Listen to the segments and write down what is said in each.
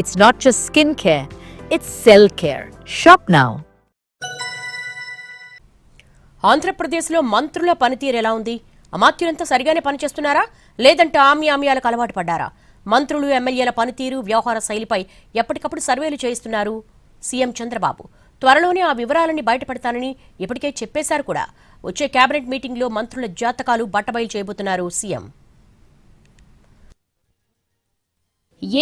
It's not just skin care, it's cell care. Shop now. ఆంధ్రప్రదేశ్లో మంత్రుల పనితీరు ఎలా ఉంది? అమాత్యులంతా సరిగానే పనిచేస్తున్నారా, లేదంటే ఆమ్యామ్యాలకు అలవాటు పడ్డారా? మంత్రులు ఎమ్మెల్యేల పనితీరు, వ్యవహార శైలిపై ఎప్పటికప్పుడు సర్వేలు చేయిస్తున్నారు సీఎం చంద్రబాబు. త్వరలోనే ఆ వివరాలని బయటపెడతానని ఇప్పటికే చెప్పేశారు కూడా. వచ్చే కేబినెట్ మీటింగ్లో మంత్రుల జాతకాలు బట్టబయలు చేయబోతున్నారు సీఎం.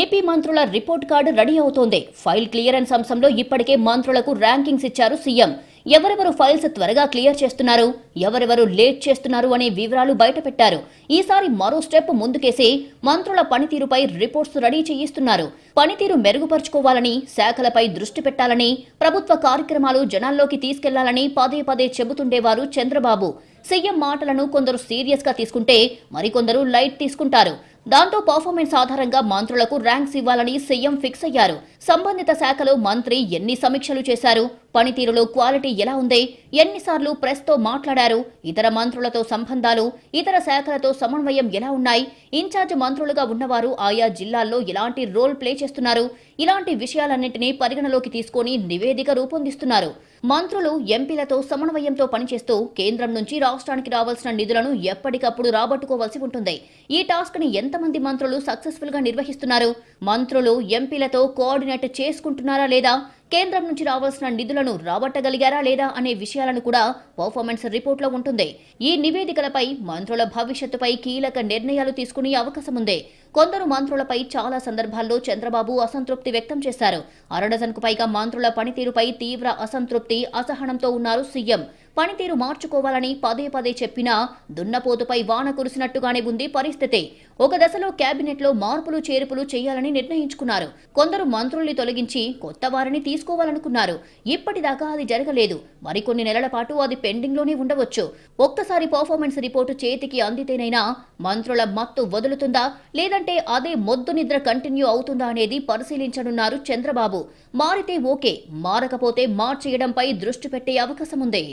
ఏపీ మంత్రుల రిపోర్ట్ కార్డు రెడీ అవుతోంది. ఫైల్ క్లియరెన్స్ అంశంలో ఇప్పటికే మంత్రులకు ర్యాంకింగ్స్ ఇచ్చారు సీఎం. ఎవరెవరు ఫైల్స్ త్వరగా క్లియర్ చేస్తున్నారు, ఎవరెవరు లేట్ చేస్తున్నారు అనే వివరాలు బయటపెట్టారు. ఈసారి మరో స్టెప్ ముందుకేసి మంత్రుల పనితీరుపై రిపోర్ట్స్ రెడీ చేయిస్తున్నారు. పనితీరు మెరుగుపరుచుకోవాలని, శాఖలపై దృష్టి పెట్టాలని, ప్రభుత్వ కార్యక్రమాలు జనాల్లోకి తీసుకెళ్లాలని పదే పదే చెబుతుండేవారు చంద్రబాబు. సీఎం మాటలను కొందరు సీరియస్ గా తీసుకుంటే మరికొందరు లైట్ తీసుకుంటారు. దాంతో పర్ఫార్మెన్స్ ఆధారంగా మంత్రులకు ర్యాంక్స్ ఇవ్వాలని సీఎం ఫిక్స్ అయ్యారు. సంబంధిత శాఖలో మంత్రి ఎన్ని సమీక్షలు చేశారు, పనితీరులో క్వాలిటీ ఎలా ఉంది, ఎన్నిసార్లు ప్రెస్ తో మాట్లాడారు, ఇతర మంత్రులతో సంబంధాలు, ఇతర శాఖలతో సమన్వయం ఎలా ఉన్నాయి, ఇన్ఛార్జ్ మంత్రులుగా ఉన్నవారు ఆయా జిల్లాల్లో ఎలాంటి రోల్ ప్లే చేస్తున్నారు, ఇలాంటి విషయాలన్నింటినీ పరిగణలోకి తీసుకుని నివేదిక రూపొందిస్తున్నారు. మంత్రులు ఎంపీలతో సమన్వయంతో పనిచేస్తూ కేంద్రం నుంచి రాష్ట్రానికి రావాల్సిన నిధులను ఎప్పటికప్పుడు రాబట్టుకోవాల్సి ఉంటుంది. ఈ టాస్క్ ని ఎంతమంది మంత్రులు సక్సెస్ఫుల్ గా నిర్వహిస్తున్నారు, మంత్రులు ఎంపీలతో కోఆర్డినేట్ చేసుకుంటున్నారా లేదా, కేంద్రం నుంచి రావాల్సిన నిధులను రాబట్టగలిగారా లేదా అనే విషయాలను కూడా పర్ఫార్మెన్స్ రిపోర్ట్లో ఉంటుంది. ఈ నివేదికలపై మంత్రుల భవిష్యత్తుపై కీలక నిర్ణయాలు తీసుకునే అవకాశం ఉంది. కొందరు మంత్రులపై చాలా సందర్భాల్లో చంద్రబాబు అసంతృప్తి వ్యక్తం చేశారు. 6 డజన్కు పైగా మంత్రుల పనితీరుపై తీవ్ర అసంతృప్తి, అసహనంతో ఉన్నారు సీఎం. పనితీరు మార్చుకోవాలని పదే పదే చెప్పినా దున్నపోతుపై వాన కురిసినట్టుగానే ఉంది పరిస్థితి. ఒక దశలో కేబినెట్ లో మార్పులు చేర్పులు చేయాలని నిర్ణయించుకున్నారు. కొందరు మంత్రుల్ని తొలగించి కొత్త వారిని తీసుకోవాలనుకున్నారు. ఇప్పటిదాకా అది జరగలేదు. మరికొన్ని నెలల పాటు అది పెండింగ్ లోనే ఉండవచ్చు. ఒక్కసారి పర్ఫార్మెన్స్ రిపోర్టు చేతికి అందితేనైనా మంత్రుల మత్తు వదులుతుందా, లేదంటే అదే మొద్దు నిద్ర కంటిన్యూ అవుతుందా అనేది పరిశీలించనున్నారు చంద్రబాబు. మారితే ఓకే, మారకపోతే మార్చేయడంపై దృష్టి పెట్టే అవకాశం ఉంది.